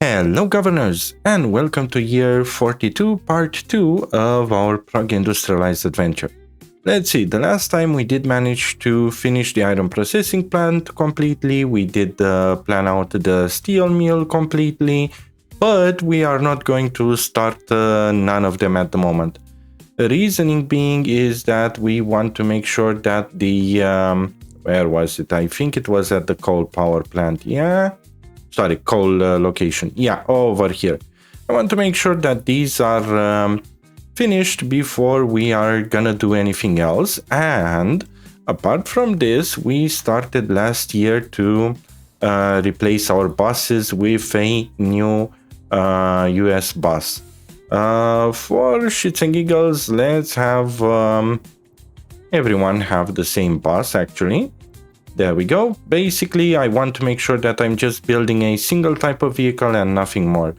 Hello, governors, and welcome to year 42, part 2 of our Prague Industrialized adventure. Let's see, the last time we did manage to finish the iron processing plant completely, we did plan out the steel mill completely, but we are not going to start none of them at the moment. The reasoning being is that we want to make sure that the, where was it? I think it was at the coal power plant, yeah? Sorry, coal location. Yeah, over here. I want to make sure that these are finished before we are gonna do anything else. And apart from this, we started last year to replace our buses with a new US bus. For shits and giggles, let's have everyone have the same bus actually. There we go. Basically, I want to make sure that I'm just building a single type of vehicle and nothing more.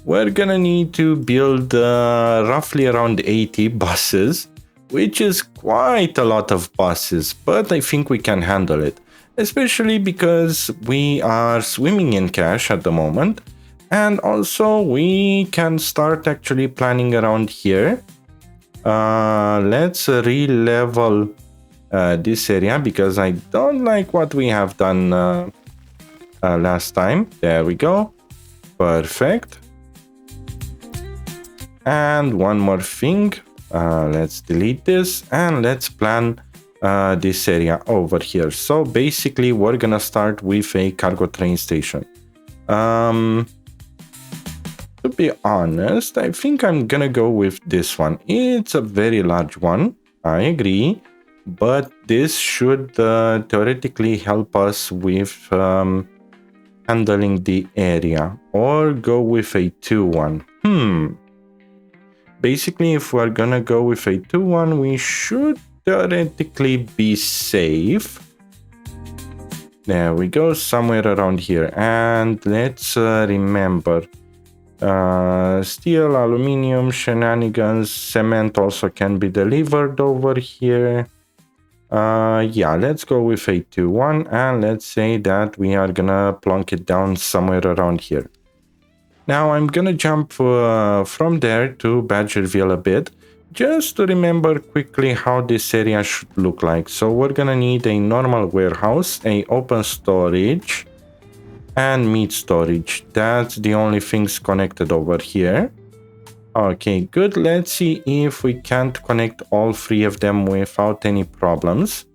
We're gonna need to build roughly around 80 buses, which is quite a lot of buses, but I think we can handle it. Especially because we are swimming in cash at the moment. And also we can start actually planning around here. Let's re-level this area because I don't like what we have done last time. There we go. Perfect. And one more thing. Let's delete this and let's plan this area over here. So basically we're gonna start with a cargo train station. To be honest, I think I'm gonna go with this one. It's a very large one, I agree. But this should theoretically help us with handling the area, or go with a 2-1. Basically, if we're gonna go with a 2-1, we should theoretically be safe. There we go, somewhere around here. And let's remember, steel, aluminium, shenanigans, cement also can be delivered over here. Yeah, let's go with a 2-1 and let's say that we are gonna plonk it down somewhere around here. Now I'm gonna jump from there to Badgerville a bit, just to remember quickly how this area should look like. So we're gonna need a normal warehouse, a open storage, and meat storage. That's the only things connected over here. Okay, good. Let's see if we can't connect all three of them without any problems.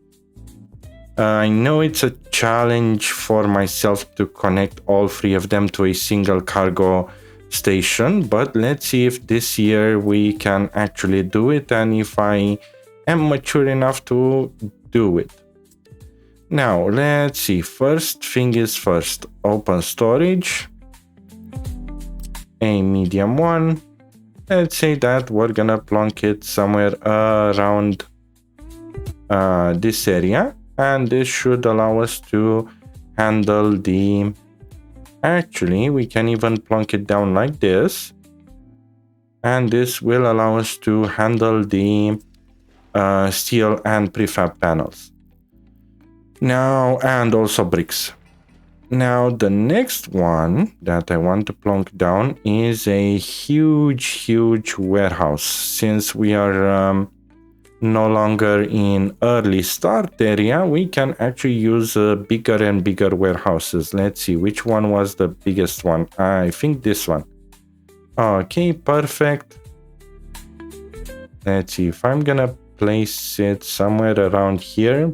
I know it's a challenge for myself to connect all three of them to a single cargo station, but let's see if this year we can actually do it and if I am mature enough to do it. Now, let's see. First thing is first. Open storage. A medium one. Let's say that we're gonna plonk it somewhere around this area, and this should allow us to handle the... Actually, we can even plonk it down like this, and this will allow us to handle the steel and prefab panels. Now, and also bricks. Now, the next one that I want to plonk down is a huge warehouse. Since we are no longer in early start area, we can actually use bigger and bigger warehouses. Let's see, which one was the biggest one? I think this one. Okay, perfect. Let's see, if I'm gonna place it somewhere around here.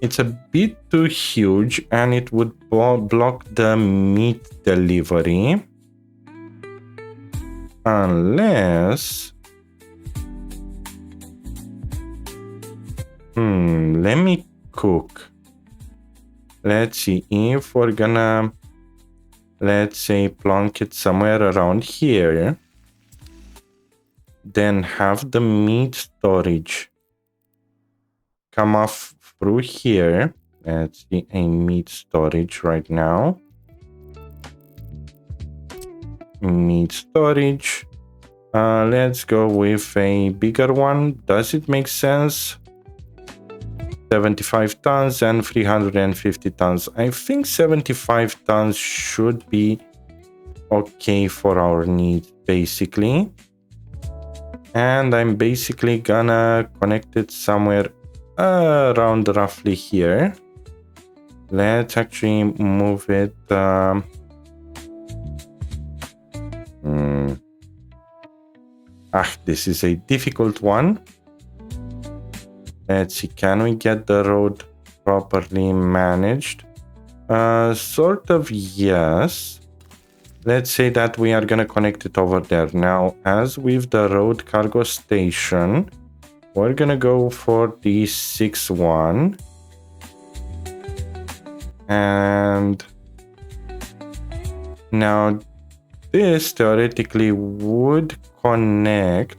It's a bit too huge and it would block the meat delivery. Unless... let me cook. Let's see, if we're gonna, let's say, plonk it somewhere around here, then have the meat storage come off through here. Let's see, a meat storage right now. Meat storage. Let's go with a bigger one. Does it make sense? 75 tons and 350 tons. I think 75 tons should be okay for our needs, basically. And I'm basically gonna connect it somewhere around roughly here. Let's actually move it. This is a difficult one. Let's see, can we get the road properly managed? Sort of, yes. Let's say that we are gonna connect it over there. Now, as with the road cargo station, we're gonna go for the 6-1. And now this theoretically would connect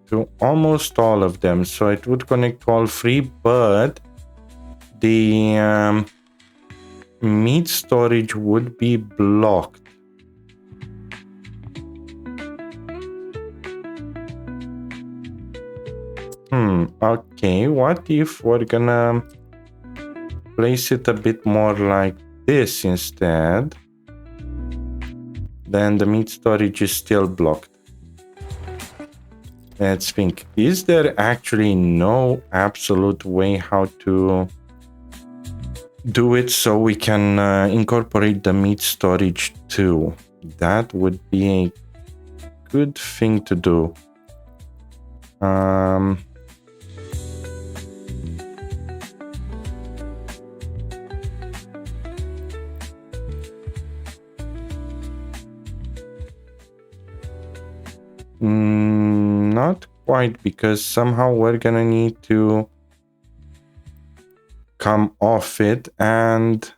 to almost all of them. So it would connect to all three, but the meat storage would be blocked. Okay, what if we're gonna place it a bit more like this instead? Then the meat storage is still blocked. Let's think, is there actually no absolute way how to do it so we can incorporate the meat storage too? That would be a good thing to do. Not quite, because somehow we're gonna need to come off it, and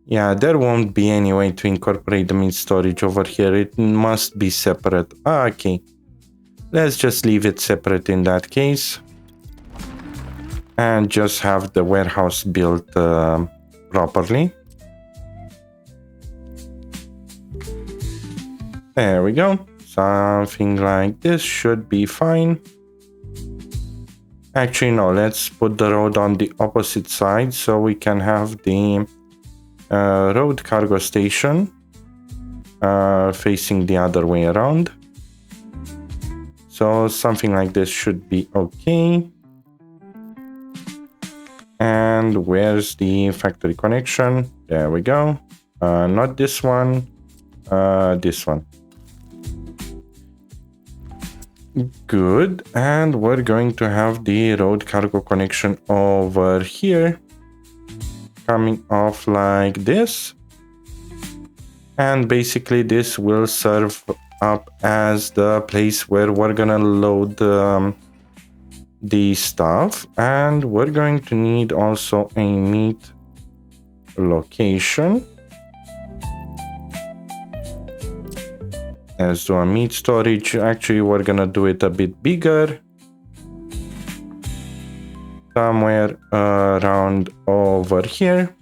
yeah, there won't be any way to incorporate the meat storage over here. It must be separate. Okay, let's just leave it separate in that case and just have the warehouse built properly. There we go. Something like this should be fine. Actually, no, let's put the road on the opposite side so we can have the road cargo station facing the other way around. So something like this should be okay. And where's the factory connection? There we go. Not this one, this one. Good, and we're going to have the road cargo connection over here, coming off like this. And basically this will serve up as the place where we're gonna load the stuff. And we're going to need also a meat location. Let's do a meat storage. Actually, we're gonna do it a bit bigger. Somewhere around over here.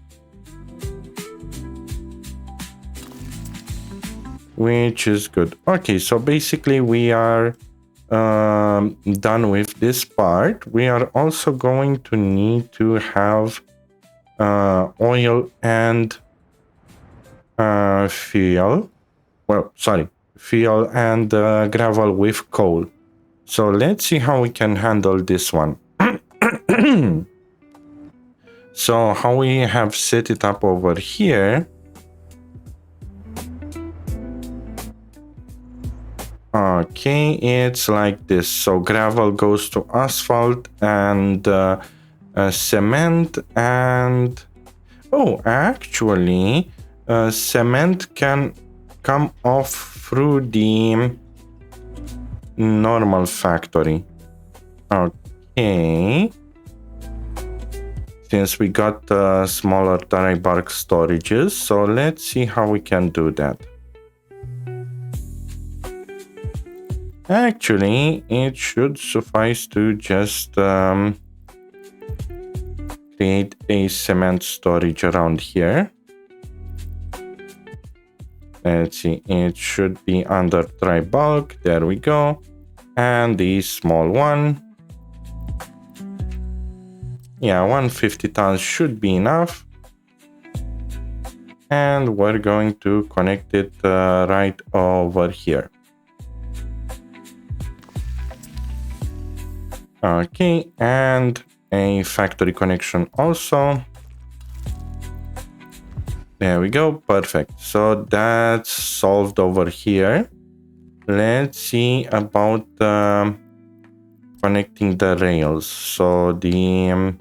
Which is good. Okay, so basically we are done with this part. We are also going to need to have oil and fuel. Well, sorry. Fuel and gravel with coal. So let's see how we can handle this one. So how we have set it up over here. Okay, it's like this. So gravel goes to asphalt and cement, and actually cement can come off through the normal factory. Okay, since we got smaller dry bark storages, so let's see how we can do that. Actually, it should suffice to just create a cement storage around here. Let's see, it should be under dry bulk. There we go. And the small one. Yeah, 150 tons should be enough. And we're going to connect it right over here. Okay, and a factory connection also. There we go, perfect. So that's solved over here. Let's see about connecting the rails. So the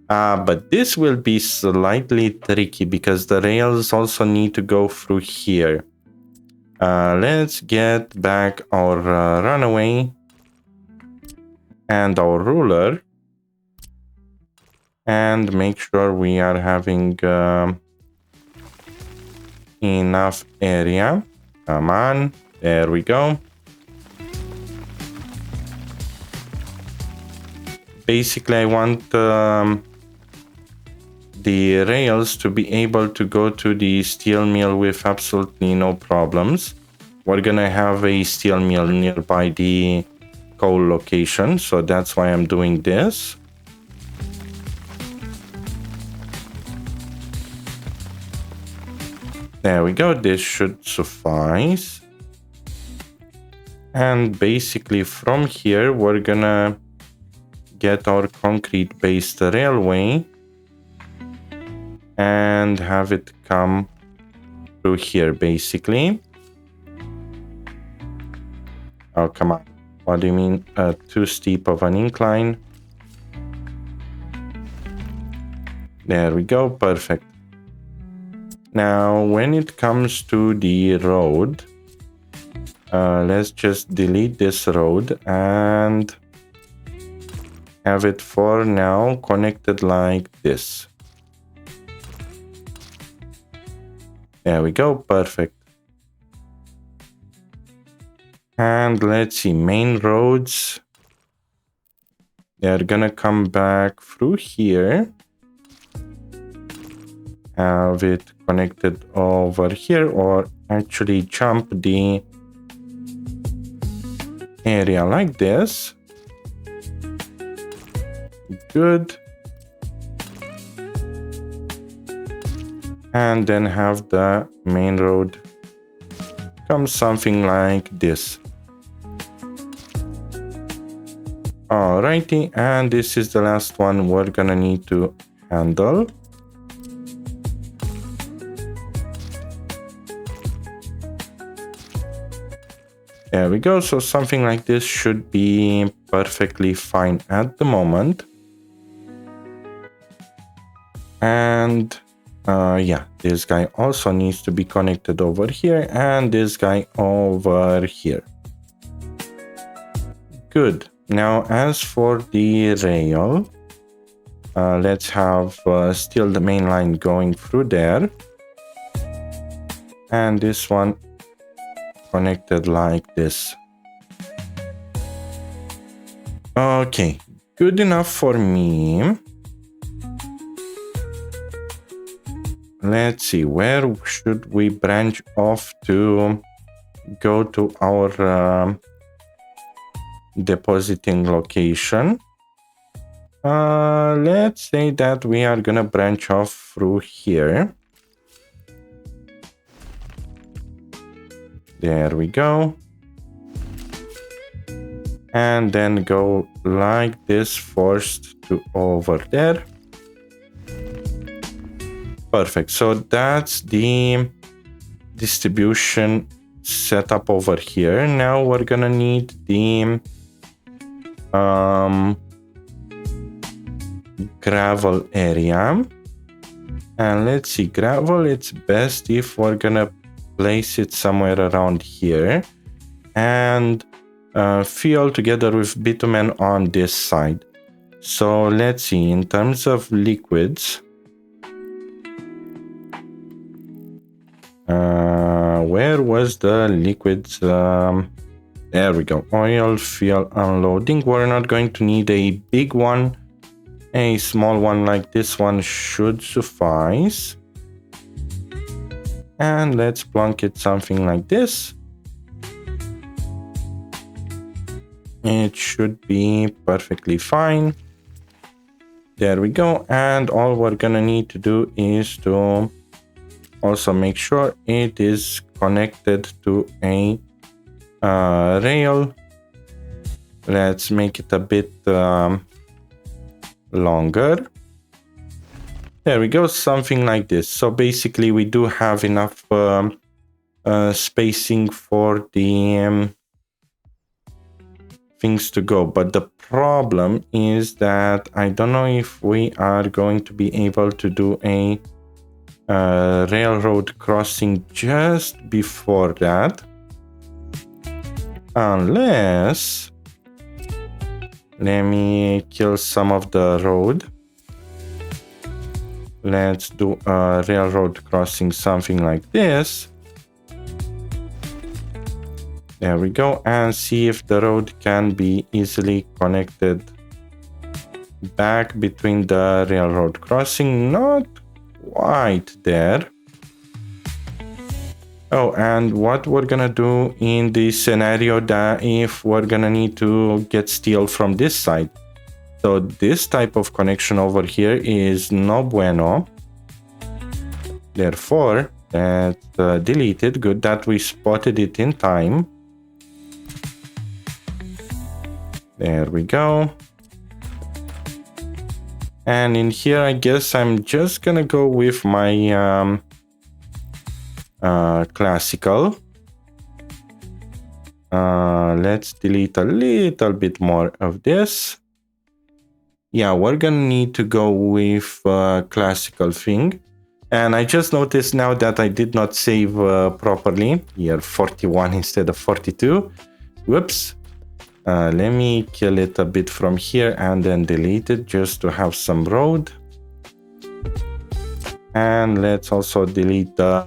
but this will be slightly tricky because the rails also need to go through here. Let's get back our runaway and our ruler and make sure we are having enough area. Come on, there we go. Basically, I want the rails to be able to go to the steel mill with absolutely no problems. We're gonna have a steel mill nearby the coal location, so that's why I'm doing this. There we go, this should suffice. And basically from here, we're gonna get our concrete-based railway and have it come through here, basically. Oh, come on. What do you mean too steep of an incline? There we go, perfect. Now, when it comes to the road, let's just delete this road and have it for now connected like this. There we go, perfect. And let's see, main roads. They're gonna come back through here. Have it connected over here, or actually jump the area like this. Good. And then have the main road come something like this. Alrighty, and this is the last one we're gonna need to handle. There we go, so something like this should be perfectly fine at the moment. And yeah, this guy also needs to be connected over here, and this guy over here. Good. Now, as for the rail, let's have still the main line going through there. And this one connected like this. Okay, good enough for me. Let's see, where should we branch off to go to our depositing location? Let's say that we are gonna branch off through here. There we go. And then go like this first to over there. Perfect. So that's the distribution setup over here. Now we're gonna need the gravel area. And let's see, gravel, it's best if we're gonna place it somewhere around here and fill together with bitumen on this side. So let's see, in terms of liquids, where was the liquids? There we go. Oil, fuel, unloading. We're not going to need a big one. A small one like this one should suffice. And let's plunk it something like this. It should be perfectly fine. There we go. And all we're gonna need to do is to also make sure it is connected to a rail. Let's make it a bit longer. There we go, something like this. So basically we do have enough spacing for the things to go, but the problem is that I don't know if we are going to be able to do a railroad crossing just before that, unless, let me kill some of the road. Let's do a railroad crossing, something like this. There we go, and see if the road can be easily connected back between the railroad crossing. Not quite there. Oh, and what we're gonna do in this scenario that if we're gonna need to get steel from this side. So this type of connection over here is no bueno. Therefore, let's delete it. Good that we spotted it in time. There we go. And in here, I guess I'm just gonna go with my classical. Let's delete a little bit more of this. Yeah, we're gonna need to go with classical thing. And I just noticed now that I did not save properly. Here, 41 instead of 42. Whoops. Let me kill it a bit from here and then delete it just to have some road. And let's also delete the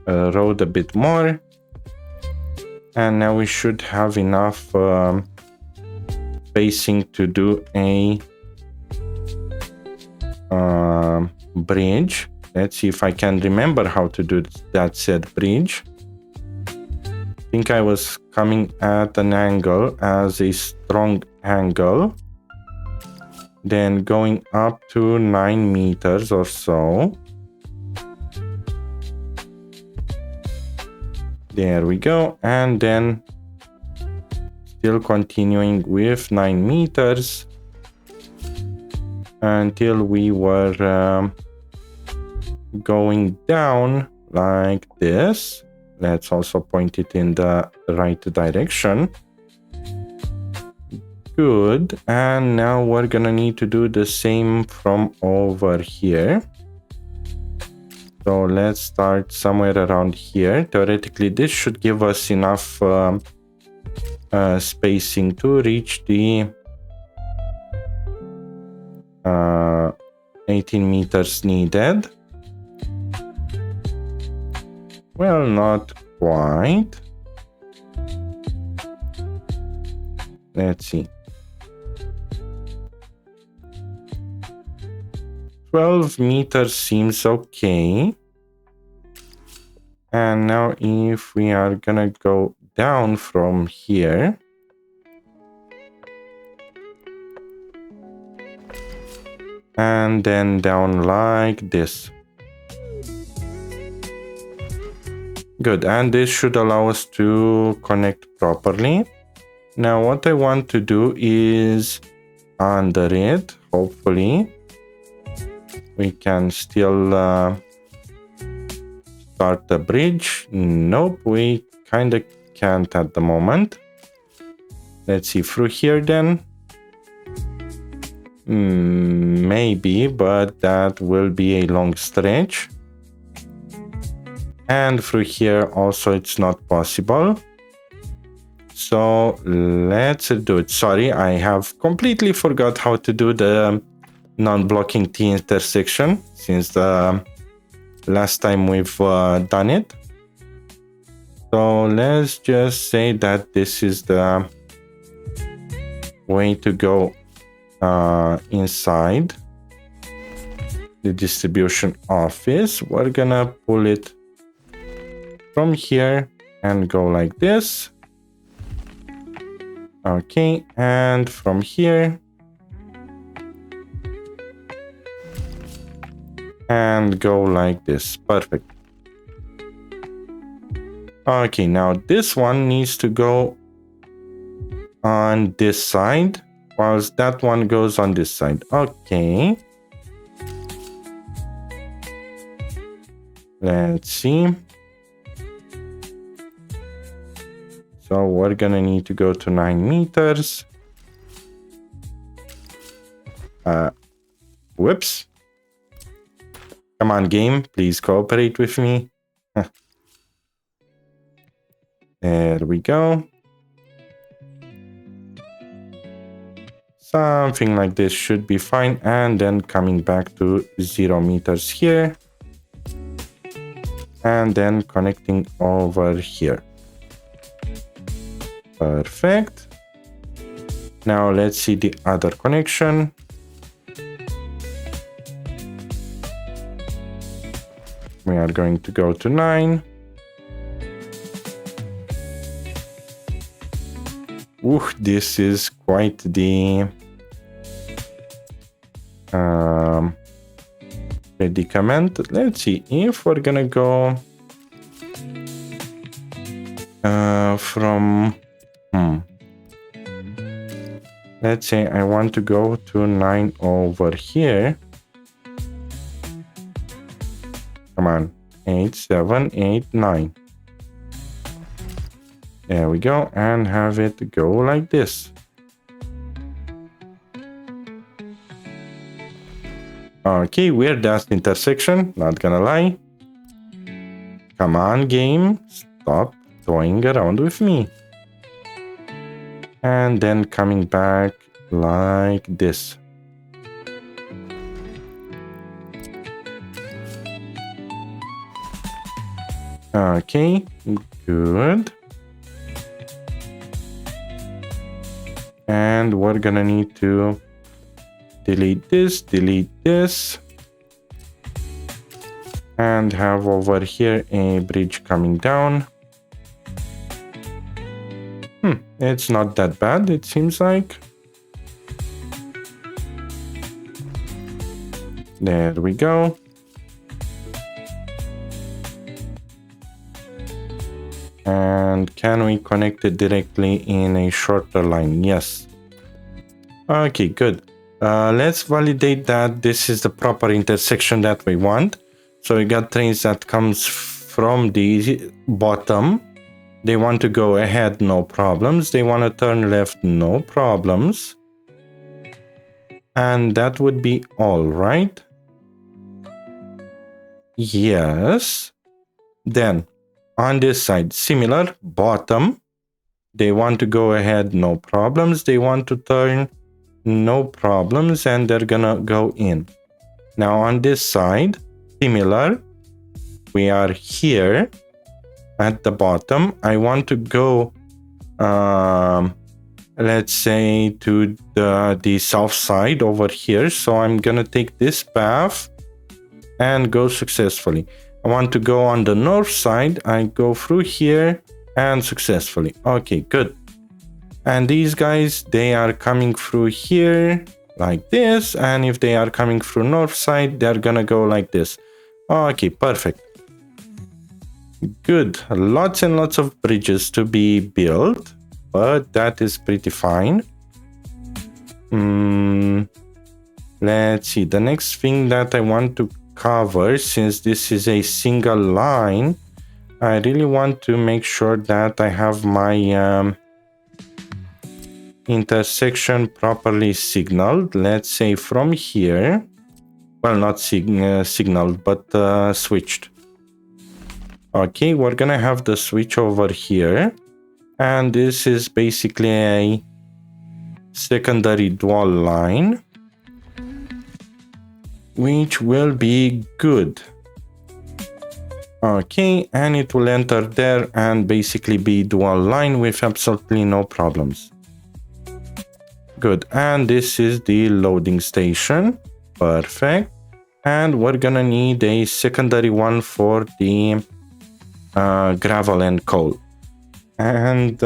road a bit more. And now we should have enough spacing to do a bridge. Let's see if I can remember how to do that said bridge. I think I was coming at an angle as a strong angle, then going up to 9 meters or so. There we go, and then still continuing with 9 meters until we were going down like this. Let's also point it in the right direction. Good. And now we're gonna need to do the same from over here. So let's start somewhere around here. Theoretically, this should give us enough spacing to reach the 18 meters needed. Well, not quite. Let's see. 12 meters seems okay. And now if we are gonna go down from here, and then down like this. Good, and this should allow us to connect properly. Now what I want to do is under it, hopefully, we can still start the bridge. Nope, we kind of can't at the moment. Let's see, through here then. Maybe, but that will be a long stretch. And through here also it's not possible. So let's do it. Sorry, I have completely forgot how to do the non-blocking T intersection since the last time we've done it. So let's just say that this is the way to go inside the distribution office. We're gonna pull it from here and go like this. Okay, and from here and go like this. Perfect. Okay, now this one needs to go on this side, whilst that one goes on this side. Okay. Let's see. So we're gonna need to go to 9 meters. Whoops. Come on, game. Please cooperate with me. There we go. Something like this should be fine. And then coming back to 0 meters here. And then connecting over here. Perfect. Now let's see the other connection. We are going to go to 9. This is quite the predicament. Let's see if we're gonna go from let's say I want to go to 9 over here. Come on, 8, 7, 8, 9. There we go, and have it go like this. Okay, weird ass intersection, not gonna lie. Come on, game, stop toying around with me. And then coming back like this. Okay, good. And we're gonna need to delete this, and have over here a bridge coming down. It's not that bad, it seems like. There we go. And can we connect it directly in a shorter line? Yes. Okay, good. Let's validate that this is the proper intersection that we want. So we got trains that comes from the bottom. They want to go ahead, no problems. They want to turn left, no problems. And that would be all, right? Yes. Then on this side, similar, bottom. They want to go ahead, no problems. They want to turn, no problems, and they're gonna go in. Now on this side, similar. We are here at the bottom. I want to go, let's say, to the south side over here. So I'm gonna take this path and go successfully. I want to go on the north side. I go through here and successfully. Okay, good. And these guys, they are coming through here like this. And if they are coming through north side, they're gonna go like this. Okay, perfect. Good. Lots and lots of bridges to be built, but that is pretty fine. Let's see. The next thing that I want to cover, since this is a single line, I really want to make sure that I have my intersection properly signaled. Let's say from here, well, not signaled, but switched. Okay, we're gonna have the switch over here, and this is basically a secondary dual line, which will be good. Okay, and it will enter there and basically be dual line with absolutely no problems. Good, and this is the loading station. Perfect. And we're gonna need a secondary one for the gravel and coal. And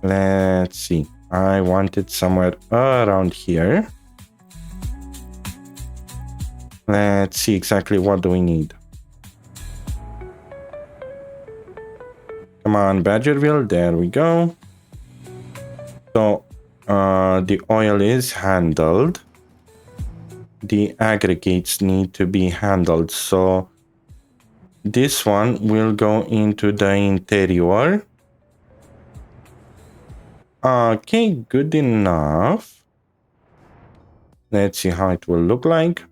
let's see. I want it somewhere around here. Let's see exactly what do we need. Come on, Badgerville. There we go. So the oil is handled. The aggregates need to be handled. So this one will go into the interior. Okay, good enough. Let's see how it will look like.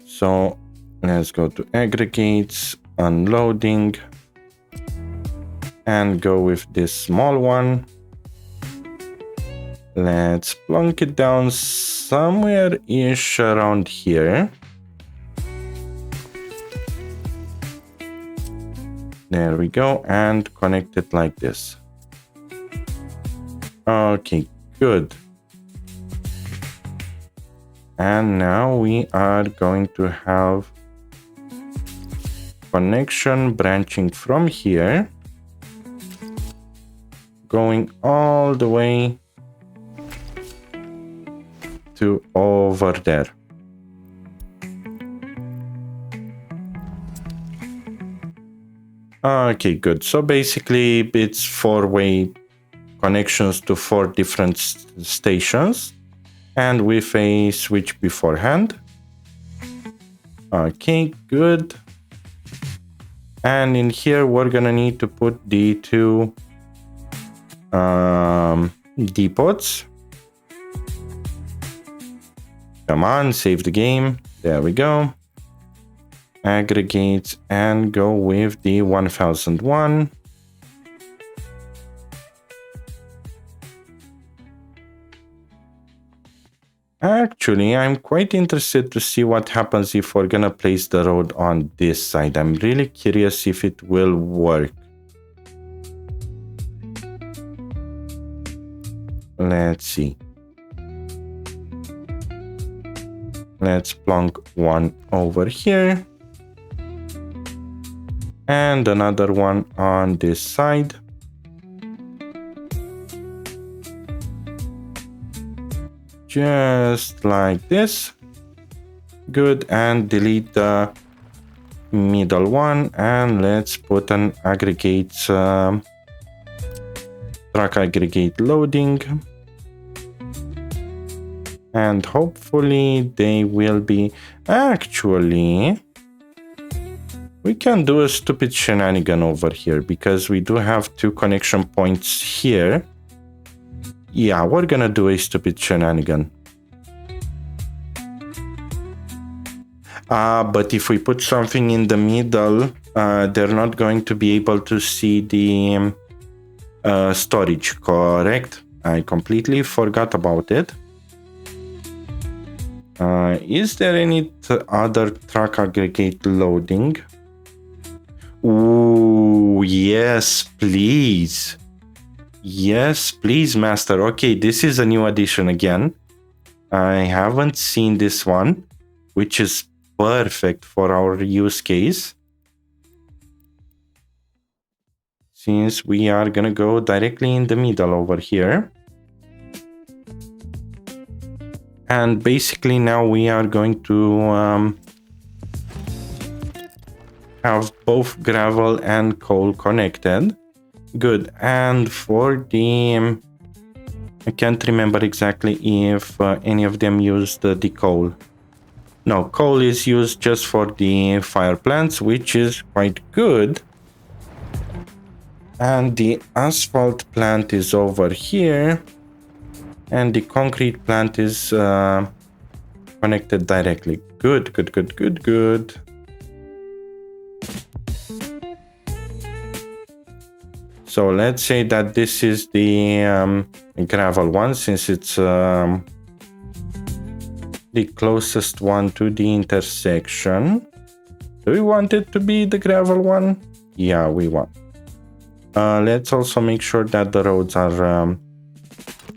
So let's go to aggregates, unloading, and go with this small one. Let's plunk it down somewhere-ish around here. There we go, and connect it like this. Okay, good. And now we are going to have connection branching from here, going all the way to over there. Okay, good. So basically it's 4-way connections to 4 different stations and with a switch beforehand. Okay, good. And in here we're gonna need to put the 2 depots. Come on, save the game. There we go. Aggregates and go with the 1001. Actually, I'm quite interested to see what happens if we're gonna place the road on this side. I'm really curious if it will work. Let's see. Let's plunk one over here. And another one on this side. Just like this. Good, and delete the middle one, and let's put an aggregate truck aggregate loading, and hopefully they will be. Actually, we can do a stupid shenanigan over here because we do have 2 connection points here. Yeah, we're gonna do a stupid shenanigan. But if we put something in the middle, they're not going to be able to see the storage, correct? I completely forgot about it. Is there any other truck aggregate loading? Ooh, yes, please. Yes, please, master. Okay, this is a new addition again. I haven't seen this one, which is perfect for our use case. Since we are gonna go directly in the middle over here. And basically now we are going to have both gravel and coal connected. Good. And for the I can't remember exactly if any of them used the coal. No, coal is used just for the fire plants, which is quite good. And the asphalt plant is over here. And the concrete plant is connected directly. Good, good, good, good, good. So let's say that this is the gravel one, since it's the closest one to the intersection. Do we want it to be the gravel one? Yeah, we want. Let's also make sure that the roads are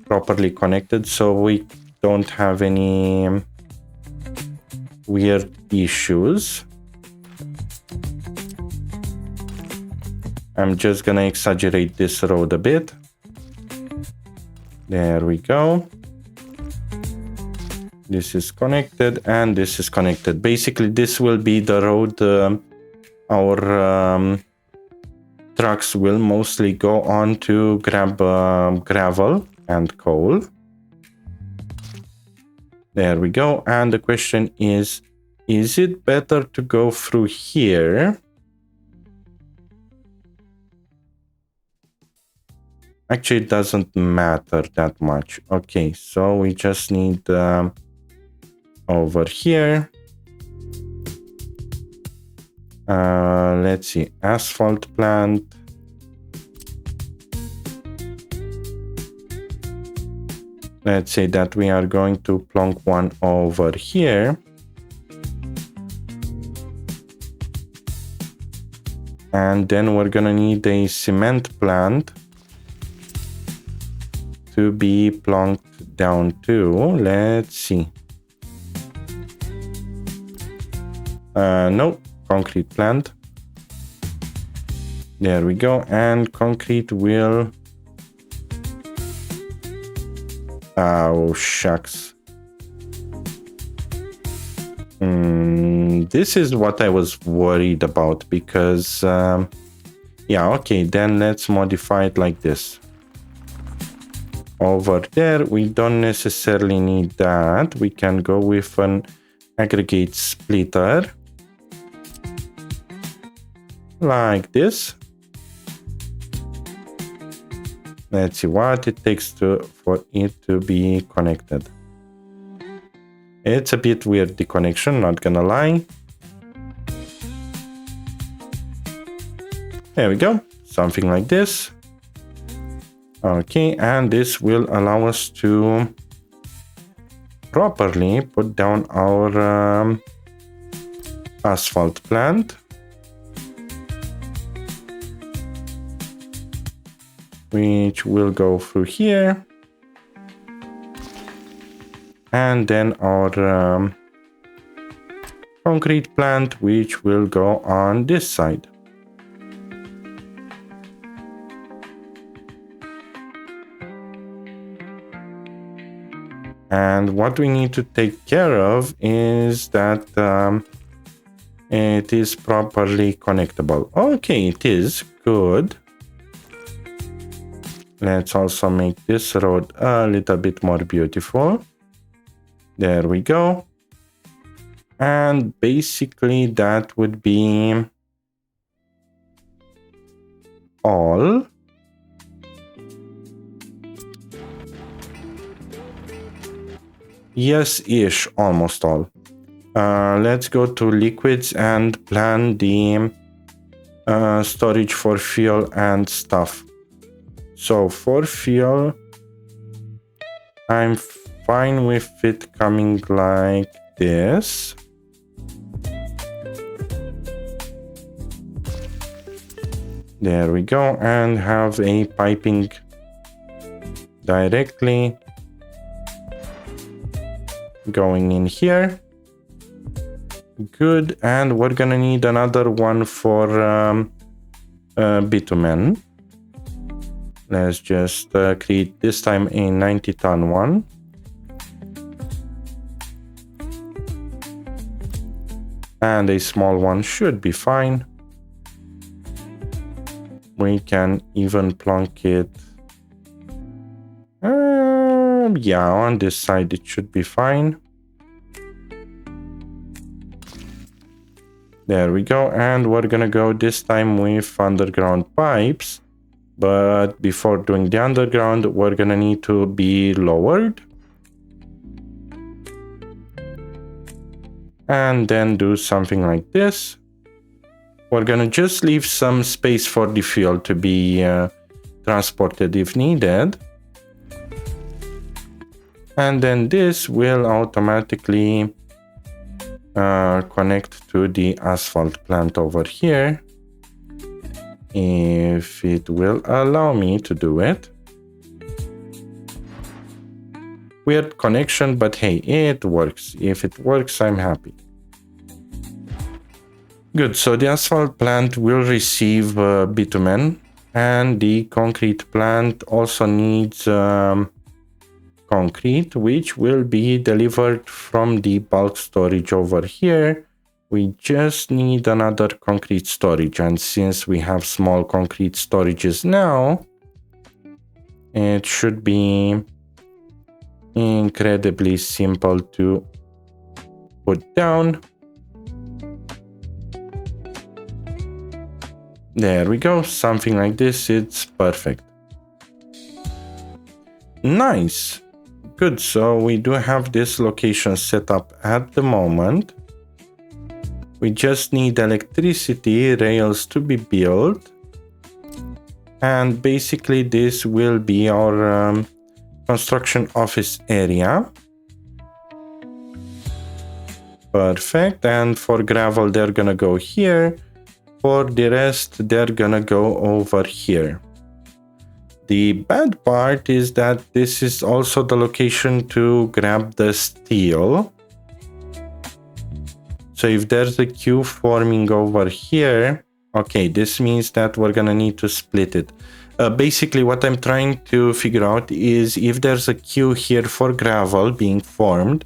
properly connected, so we don't have any weird issues. I'm just gonna exaggerate this road a bit. There we go. This is connected and this is connected. Basically, this will be the road our trucks will mostly go on to grab gravel and coal. There we go. And the question is it better to go through here? Actually, it doesn't matter that much. Okay, so we just need over here. Let's see, asphalt plant. Let's say that we are going to plonk one over here. And then we're gonna need a cement plant to be plonked down to. Let's see. No, concrete plant. There we go. And concrete will... Oh, shucks. This is what I was worried about because... yeah, okay, then let's modify it like this. Over there, we don't necessarily need that. We can go with an aggregate splitter. Like this. Let's see what it takes for it to be connected. It's a bit weird, the connection, not gonna lie. There we go. Something like this. Okay, and this will allow us to properly put down our asphalt plant. Which will go through here. And then our concrete plant, which will go on this side. And what we need to take care of is that it is properly connectable. Okay, it is good. Let's also make this road a little bit more beautiful. There we go. And basically that would be all. Yes-ish, almost all. Let's go to liquids and plan the storage for fuel and stuff. So for fuel, I'm fine with it coming like this. There we go, and have a piping directly going in here. Good, and we're gonna need another one for bitumen. Let's just create this time a 90-ton one. And a small one should be fine. We can even plonk it. Yeah, on this side it should be fine. There we go. And we're gonna go this time with underground pipes. But before doing the underground, we're gonna need to be lowered. And then do something like this. We're gonna just leave some space for the fuel to be transported if needed. And then this will automatically connect to the asphalt plant over here. If it will allow me to do it. Weird connection, but hey, it works. If it works, I'm happy. Good, so the asphalt plant will receive bitumen, and the concrete plant also needs concrete, which will be delivered from the bulk storage over here. We just need another concrete storage, and since we have small concrete storages now, it should be incredibly simple to put down. There we go, something like this, it's perfect. Nice. Good, so we do have this location set up at the moment. We just need electricity rails to be built. And basically this will be our construction office area. Perfect, and for gravel they're gonna go here. For the rest, they're gonna go over here. The bad part is that this is also the location to grab the steel. So if there's a queue forming over here, okay, this means that we're gonna need to split it. Basically, what I'm trying to figure out is if there's a queue here for gravel being formed,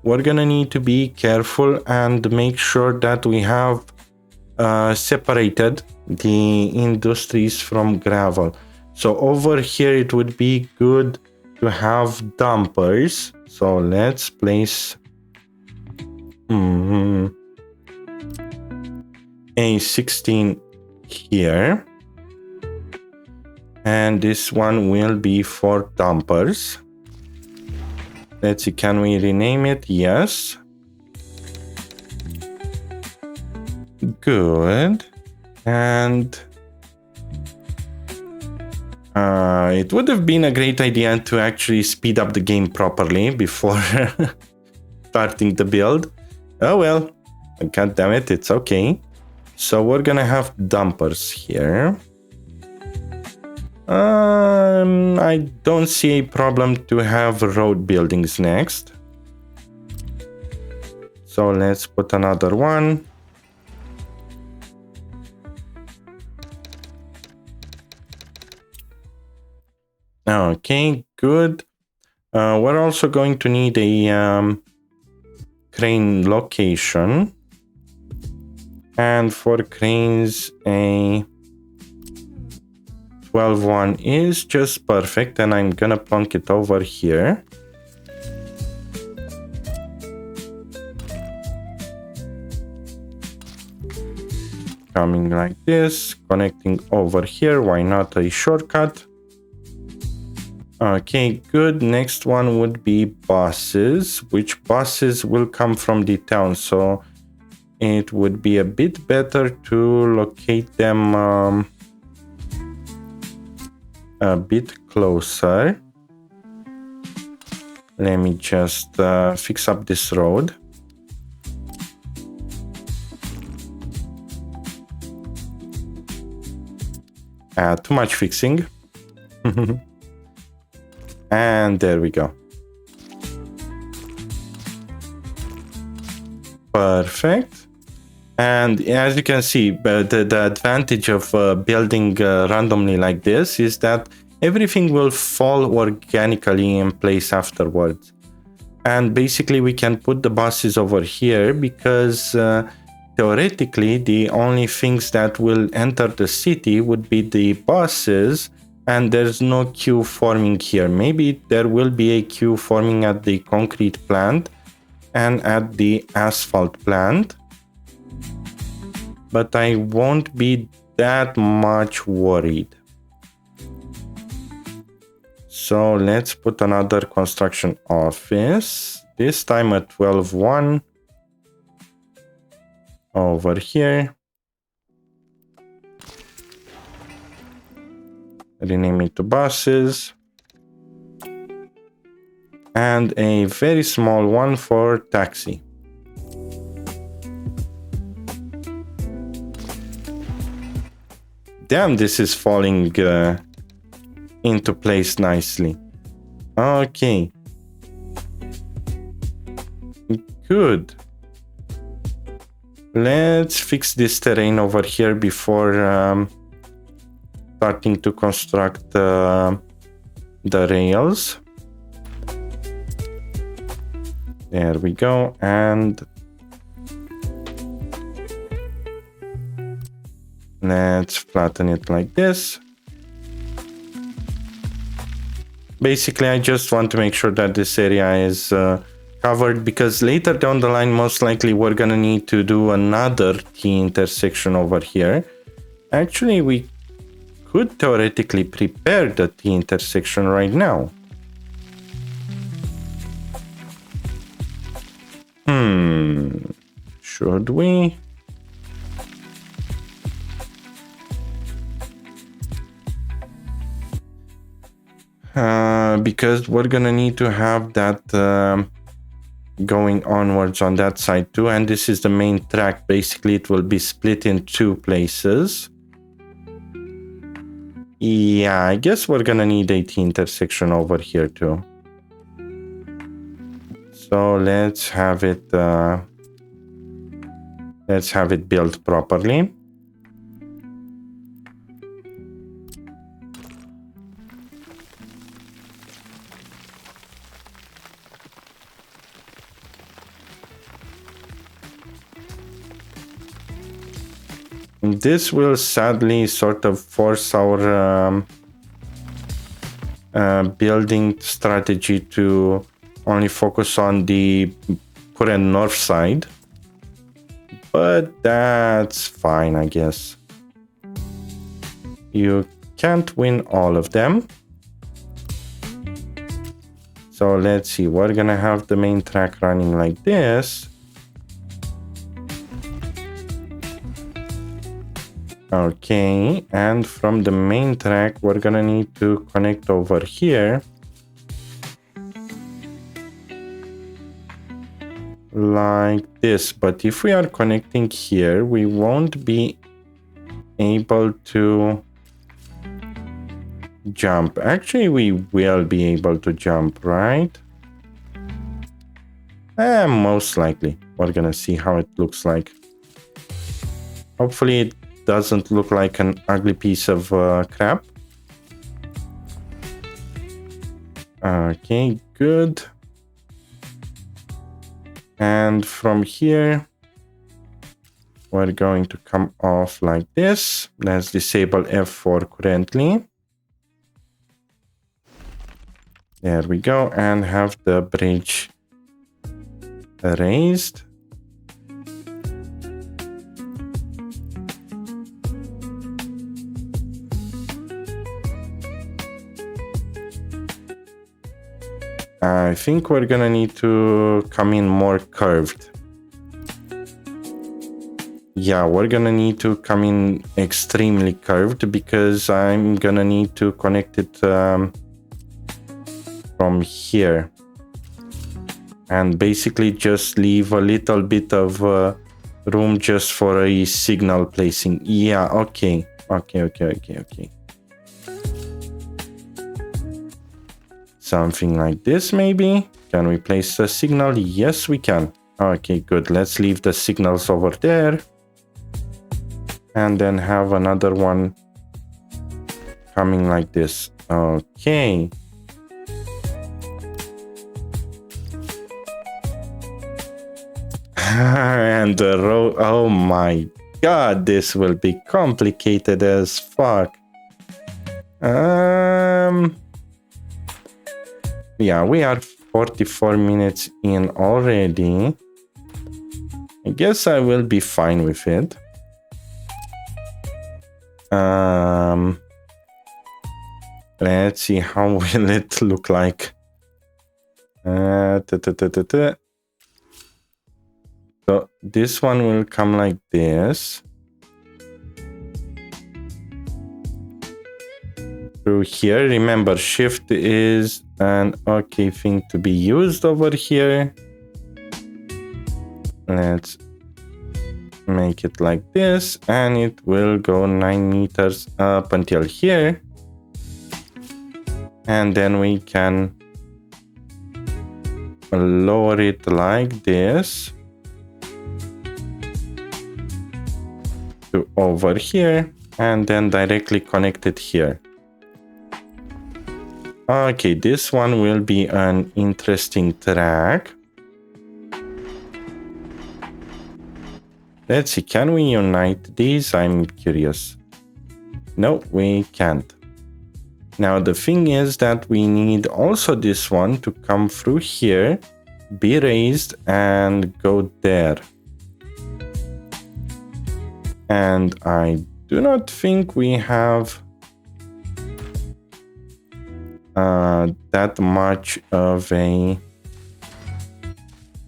we're gonna need to be careful and make sure that we have separated the industries from gravel. So over here it would be good to have dumpers. So let's place A16 here, and this one will be for dumpers. Let's see, can we rename it? Yes. Good. And it would have been a great idea to actually speed up the game properly before starting the build. Oh well, god damn it, it's okay. So we're gonna have dumpers here. I don't see a problem to have road buildings next. So let's put another one. Okay, good. We're also going to need a crane location. And for cranes, a 12-1 is just perfect. And I'm gonna plunk it over here. Coming like this, connecting over here. Why not a shortcut? Okay, good. Next one would be buses, which buses will come from the town. So it would be a bit better to locate them a bit closer. Let me just fix up this road. Too much fixing. And there we go. Perfect. And as you can see, the advantage of building randomly like this is that everything will fall organically in place afterwards. And basically we can put the buses over here because theoretically the only things that will enter the city would be the buses, and there's no queue forming here. Maybe there will be a queue forming at the concrete plant and at the asphalt plant, but I won't be that much worried. So let's put another construction office, this time at 12-1 over here. Rename it to buses. And a very small one for taxi. Damn, this is falling into place nicely. Okay. good. Let's fix this terrain over here before starting to construct the rails. There we go. And let's flatten it like this. Basically, I just want to make sure that this area is covered, because later down the line, most likely we're gonna need to do another T intersection over here. Actually, we could theoretically prepare the T intersection right now. Should we? Because we're gonna need to have that going onwards on that side too, and this is the main track. Basically, it will be split in two places. Yeah, I guess we're gonna need a T intersection over here too. So let's have it built properly. This will sadly sort of force our building strategy to only focus on the current north side, but that's fine, I guess. You can't win all of them. So let's see, we're gonna have the main track running like this. Okay, and from the main track, we're gonna need to connect over here. Like this, but if we are connecting here, we won't be able to jump. Actually, we will be able to jump, right? Most likely. We're gonna see how it looks like. Hopefully it doesn't look like an ugly piece of crap. Okay, good. And from here, we're going to come off like this. Let's disable F4 currently. There we go, and have the bridge raised. I think we're gonna need to come in more curved. Yeah, we're gonna need to come in extremely curved, because I'm gonna need to connect it from here. And basically just leave a little bit of room just for a signal placing. Yeah, okay. Okay. Something like this, maybe. Can we place a signal? Yes, we can. Okay, good. Let's leave the signals over there. And then have another one coming like this. Okay. And the road. Oh my god, this will be complicated as fuck. Yeah, we are 44 minutes in already. I guess I will be fine with it. Let's see, how will it look like? So this one will come like this. Through here, remember, shift is an okay thing to be used over here. Let's make it like this, and it will go 9 meters up until here. And then we can lower it like this to over here, and then directly connect it here. Okay, this one will be an interesting track. Let's see, can we unite these? I'm curious. No, we can't. Now the thing is that we need also this one to come through here, be raised, and go there. And I do not think we have that much of a...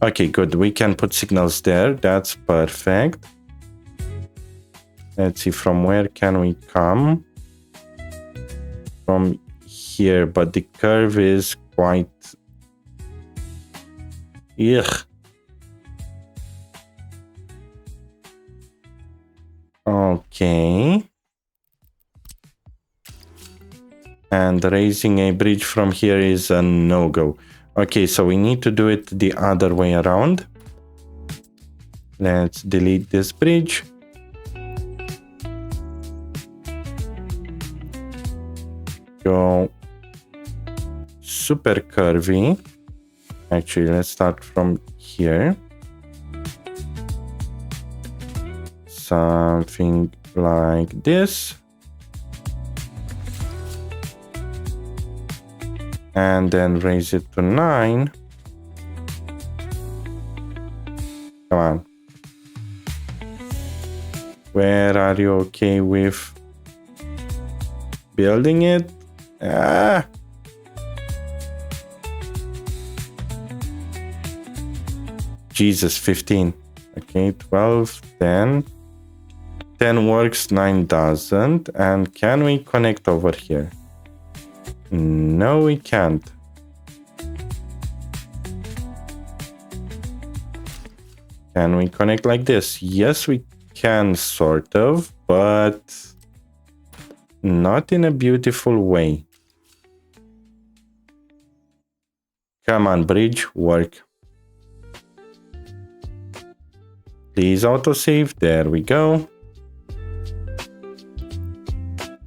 Okay, good. We can put signals there. That's perfect. Let's see, from where can we come? From here, but the curve is quite... Ugh. Okay. And raising a bridge from here is a no-go. Okay, so we need to do it the other way around. Let's delete this bridge. Go super curvy. Actually, let's start from here. Something like this. And then raise it to 9. Come on. Where are you okay with building it? Ah. Jesus, 15. Okay, 12, 10. 10 works, 9 doesn't. And can we connect over here? No, we can't. Can we connect like this? Yes, we can, sort of, but not in a beautiful way. Come on, bridge, work. Please autosave. There we go.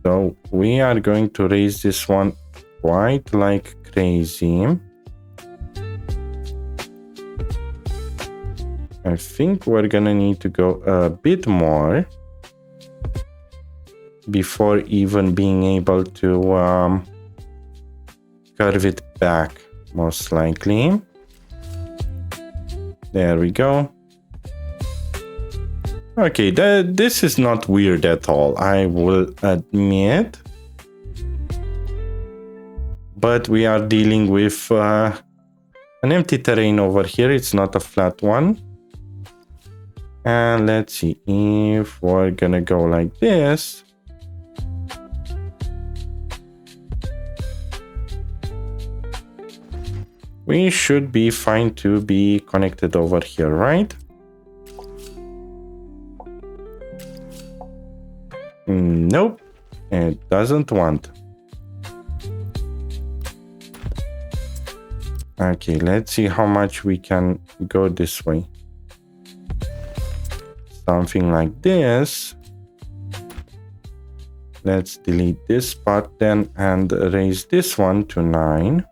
So we are going to raise this one quite like crazy. I think we're gonna need to go a bit more before even being able to curve it back, most likely. There we go. Okay, this is not weird at all, I will admit. But we are dealing with an empty terrain over here. It's not a flat one. And let's see, if we're gonna go like this. We should be fine to be connected over here, right? Nope, it doesn't want. Okay, let's see how much we can go this way. Something like this. Let's delete this part then and raise this one to 9.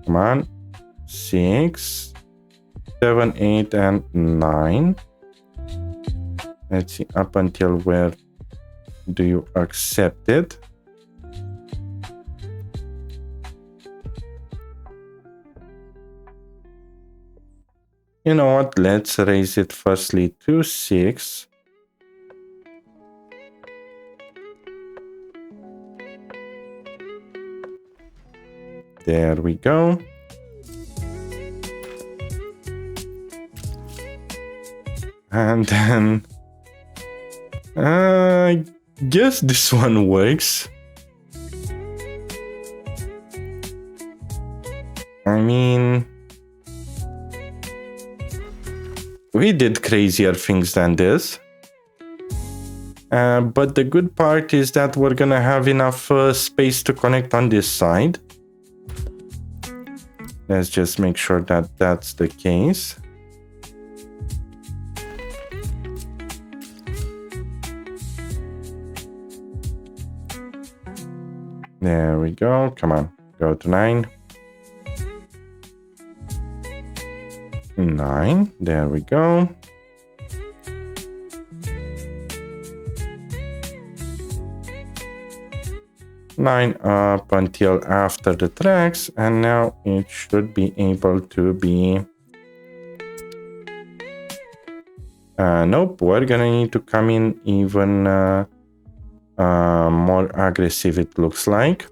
Come on. 6, 7, 8, and 9. Let's see, up until where do you accept it? You know what? Let's raise it firstly to 6. There we go. And then I guess this one works. I mean, we did crazier things than this. But the good part is that we're gonna have enough space to connect on this side. Let's just make sure that that's the case. There we go. Come on, go to 9. 9. There we go. Nine up until after the tracks, and now it should be able to be. Nope, we're gonna need to come in even more aggressive, it looks like.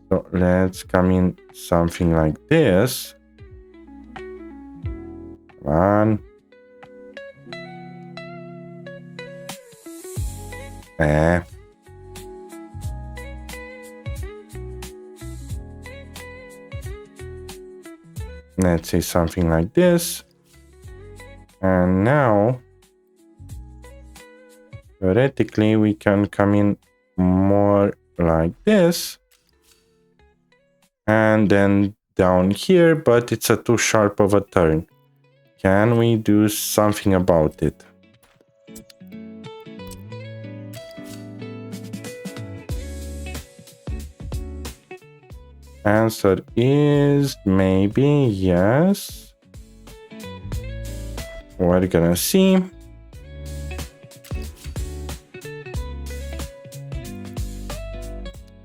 So let's come in something like this. Come on. Let's say something like this. And now, theoretically, we can come in more like this. And then down here, but it's a too sharp of a turn. Can we do something about it? Answer is maybe yes. We're gonna see.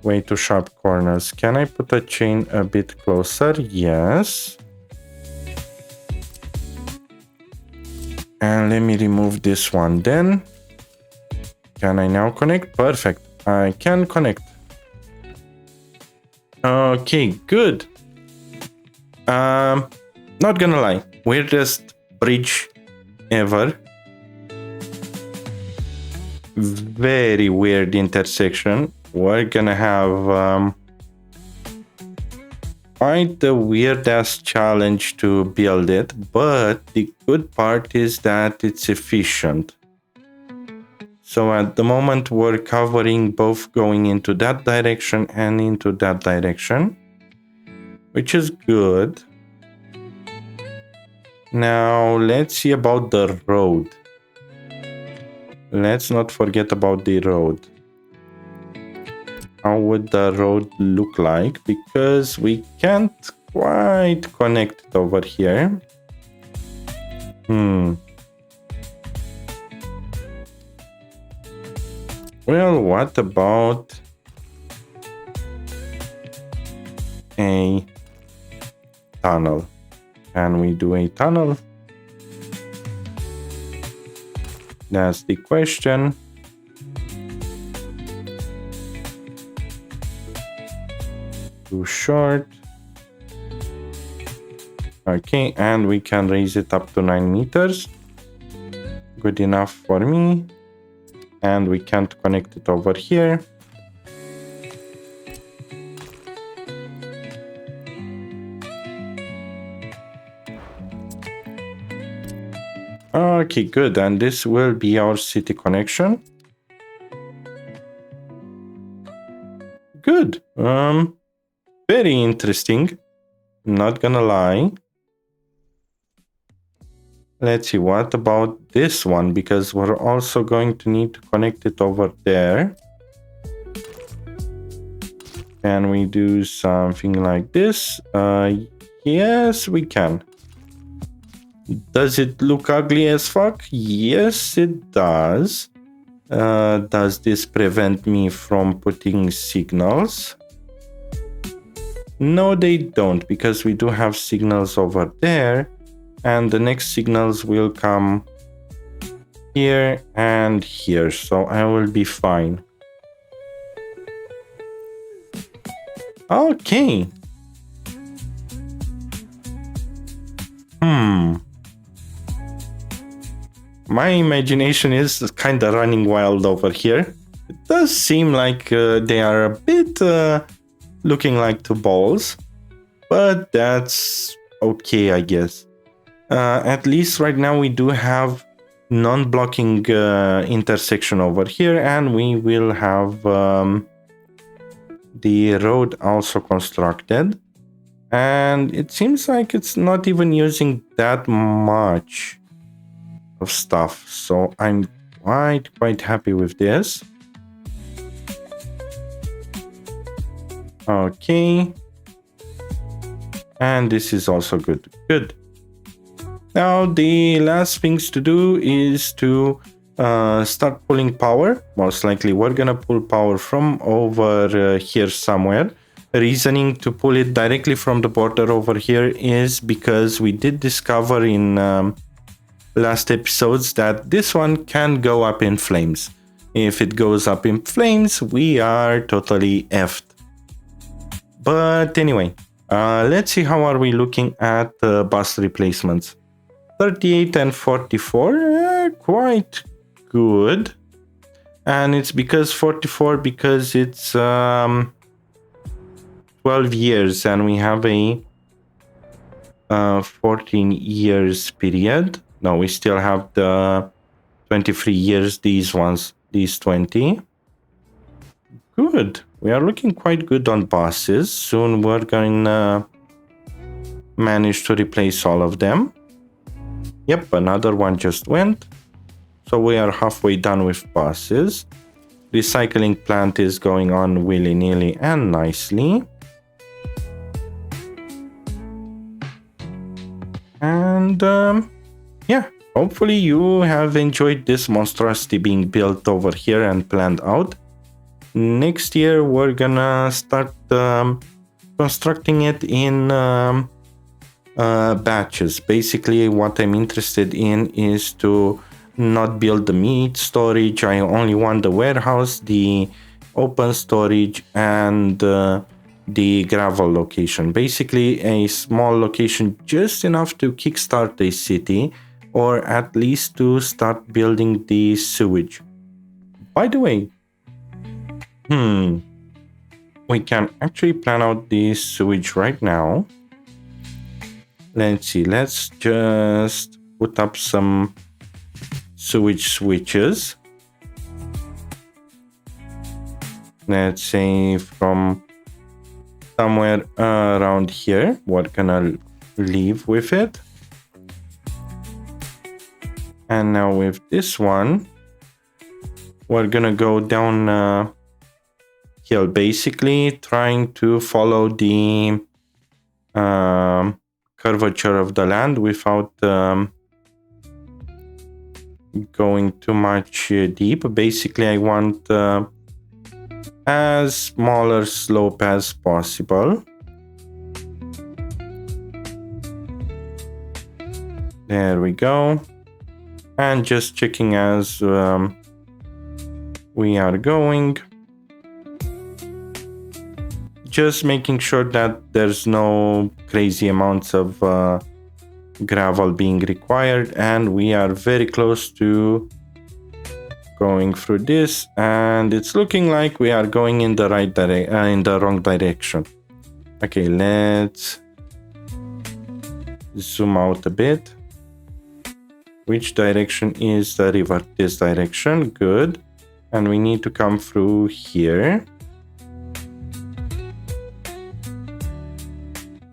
Way too sharp corners. Can I put a chain a bit closer? Yes. And let me remove this one then. Can I now connect? Perfect. I can connect. Okay, good. Not gonna lie, weirdest bridge ever. Very weird intersection. We're gonna have quite the weird-ass challenge to build it, but the good part is that it's efficient. So at the moment we're covering both going into that direction and into that direction, which is good. Now let's see about the road. Let's not forget about the road. How would the road look like? Because we can't quite connect it over here. Well, what about a tunnel? Can we do a tunnel? That's the question. Too short. Okay, and we can raise it up to 9 meters. Good enough for me. And we can't connect it over here. Okay, good. And this will be our city connection. Good. Very interesting. Not gonna lie. Let's see, what about this one? Because we're also going to need to connect it over there. Can we do something like this? Yes, we can. Does it look ugly as fuck? Yes, it does. Does this prevent me from putting signals? No, they don't, because we do have signals over there. And the next signals will come here and here, so I will be fine. Okay. My imagination is kind of running wild over here. It does seem like they are a bit looking like two balls, but that's okay, I guess. At least right now we do have non-blocking intersection over here, and we will have the road also constructed. And it seems like it's not even using that much of stuff, so I'm quite happy with this. Okay, and this is also good. Now the last things to do is to start pulling power. Most likely we're gonna pull power from over here somewhere. The reasoning to pull it directly from the border over here is because we did discover in last episodes that this one can go up in flames. If it goes up in flames, we are totally effed. But anyway, let's see how are we looking at bus replacements. 38 and 44, quite good. And it's because 44 because it's 12 years and we have a 14 years period. No, we still have the 23 years, these 20. Good. We are looking quite good on buses. Soon we're going to manage to replace all of them. Yep, another one just went. So we are halfway done with buses. Recycling plant is going on willy-nilly and nicely. And yeah, hopefully you have enjoyed this monstrosity being built over here and planned out. Next year we're gonna start constructing it in batches. Basically what I'm interested in is to not build the meat storage. I only want the warehouse, the open storage, and the gravel location. Basically a small location, just enough to kickstart a city, or at least to start building the sewage. By the way, we can actually plan out the sewage right now. Let's see, let's just put up some sewage switches. Let's say from somewhere around here. We're gonna leave with it. And now with this one, we're gonna go down hill, basically trying to follow the curvature of the land without going too much deep. Basically, I want as smaller slope as possible. There we go. And just checking as we are going. Just making sure that there's no crazy amounts of gravel being required, and we are very close to going through this, and it's looking like we are going in the right in the wrong direction. Okay, let's zoom out a bit. Which direction is the river? This direction. Good. And we need to come through here.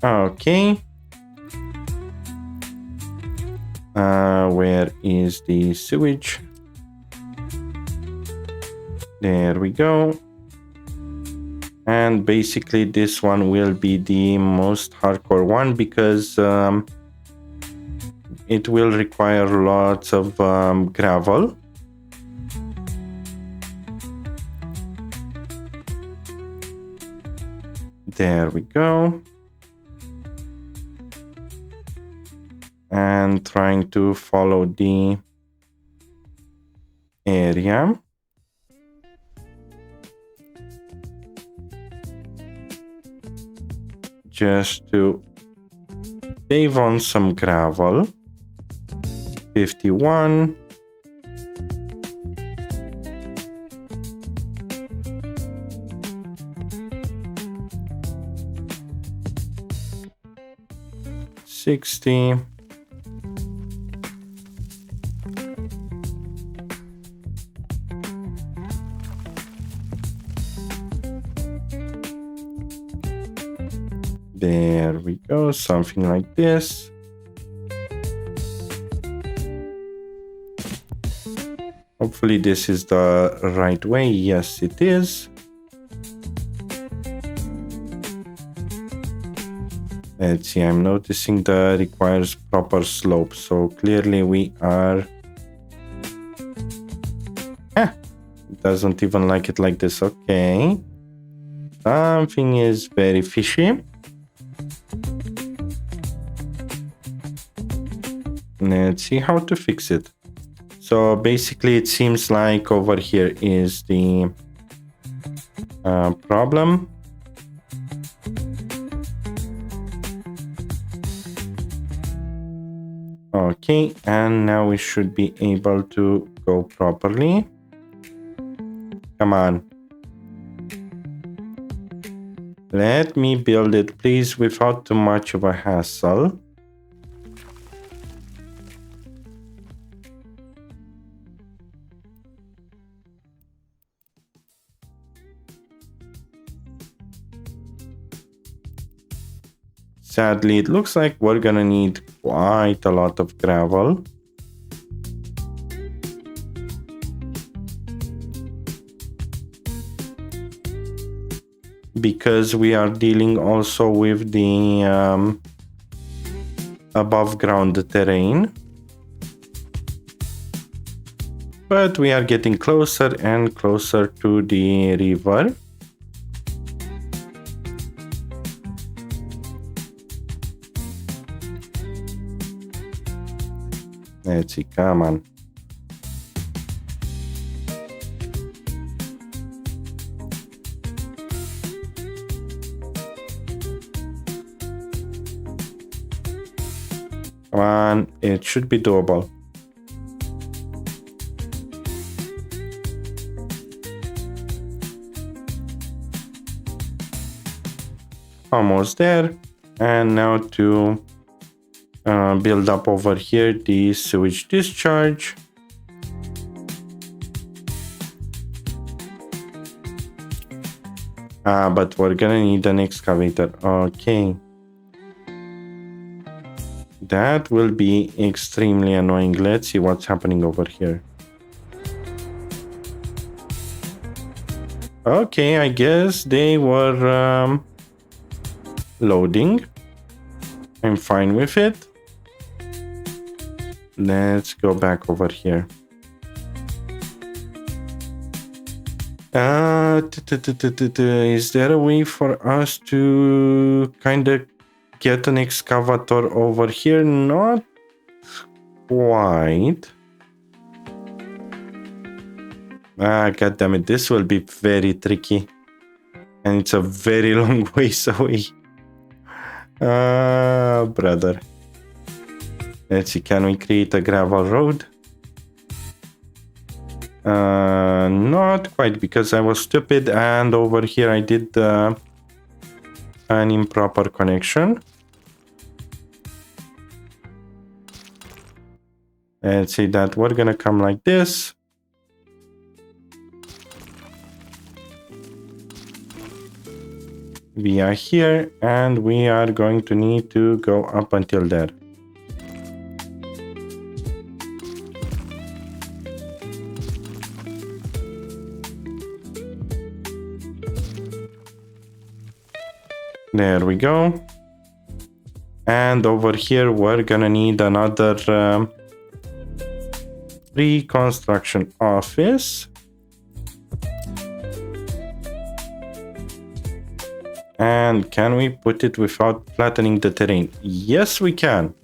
Okay. Where is the sewage? There we go. And basically this one will be the most hardcore one because it will require lots of gravel. There we go. And trying to follow the area. Just to save on some gravel. 51. $60. go, something like this. Hopefully this is the right way. Yes, it is. Let's see, I'm noticing that requires proper slope. So clearly we are... it doesn't even like it like this. Okay. Something is very fishy. Let's see how to fix it. So basically it seems like over here is the problem. Okay, and now we should be able to go properly. Come on. Let me build it, please, without too much of a hassle. Sadly, it looks like we're gonna need quite a lot of gravel. Because we are dealing also with the above ground terrain. But we are getting closer and closer to the river. Let's see, come on. Come on, it should be doable. Almost there. And now to build up over here the sewage discharge. But we're gonna need an excavator. Okay. That will be extremely annoying. Let's see what's happening over here. Okay, I guess they were loading. I'm fine with it. Let's go back over here. Is there a way for us to kind of get an excavator over here? Not quite. God damn it. This will be very tricky. And it's a very long ways away. Brother. Let's see, can we create a gravel road? Not quite, because I was stupid and over here I did an improper connection. Let's see that we're gonna come like this. We are here and we are going to need to go up until there. There we go. And over here we're gonna need another pre-construction office. And can we put it without flattening the terrain? Yes, we can.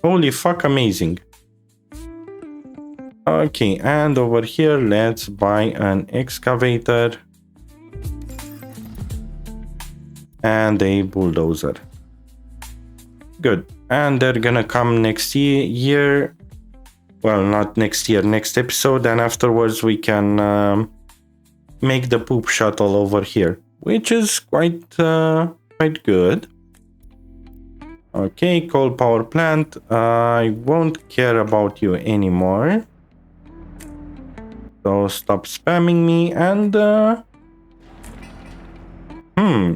Holy fuck, amazing. Okay, and over here, let's buy an excavator. And a bulldozer. Good. And they're gonna come next year. Well, not next year, next episode. And afterwards, we can make the poop shuttle over here, which is quite good. Okay, coal power plant. I won't care about you anymore. So stop spamming me and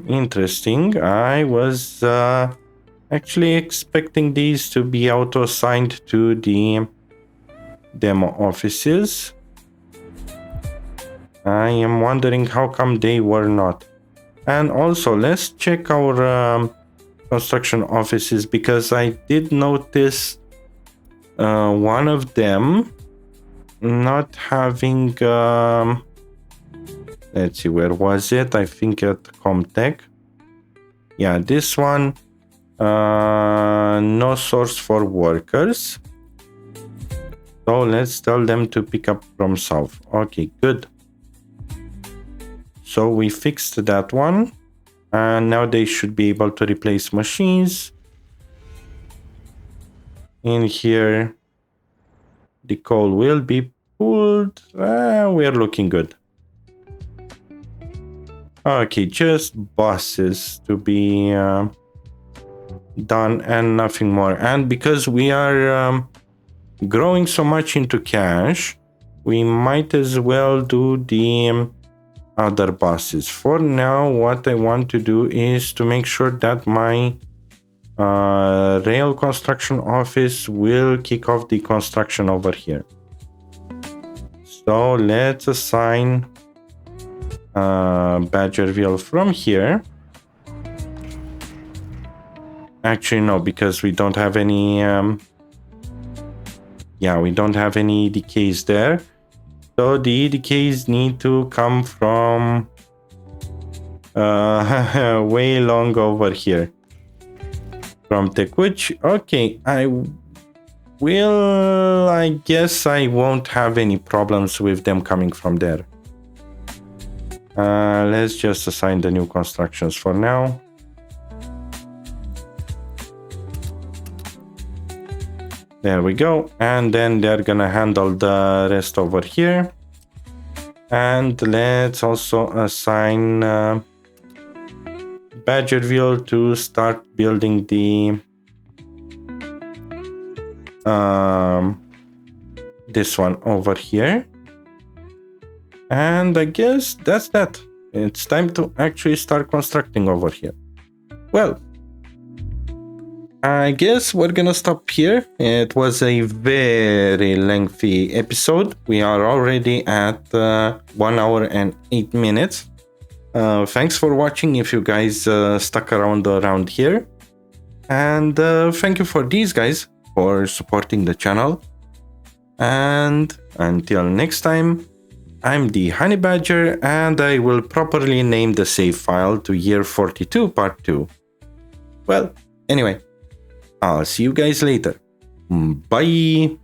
interesting. I was Actually expecting these to be auto-assigned to the demo offices. I am wondering how come they were not. And also, let's check our construction offices, because I did notice one of them not having... let's see, where was it? I think at Comtech. Yeah, this one. No source for workers. So let's tell them to pick up from south. Okay, good. So we fixed that one. And now they should be able to replace machines. In here, the coal will be pulled. We're looking good. Okay, just buses to be done and nothing more. And because we are growing so much into cash, we might as well do the other buses. For now, what I want to do is to make sure that my rail construction office will kick off the construction over here. So let's assign Badgerville from here. Actually, no, because we don't have any... we don't have any decays there. So the decays need to come from way long over here. From Tecuch. Okay, I guess I won't have any problems with them coming from there. Let's just assign the new constructions for now. There we go. And then they're gonna handle the rest over here. And let's also assign Badgerville to start building the this one over here. And I guess that's that. It's time to actually start constructing over here. Well, I guess we're gonna stop here. It was a very lengthy episode. We are already at 1 hour and 8 minutes. Thanks for watching if you guys stuck around here. And thank you for these guys for supporting the channel. And until next time, I'm the Honey Badger, and I will properly name the save file to year 42 part 2. Well, anyway, I'll see you guys later. Bye!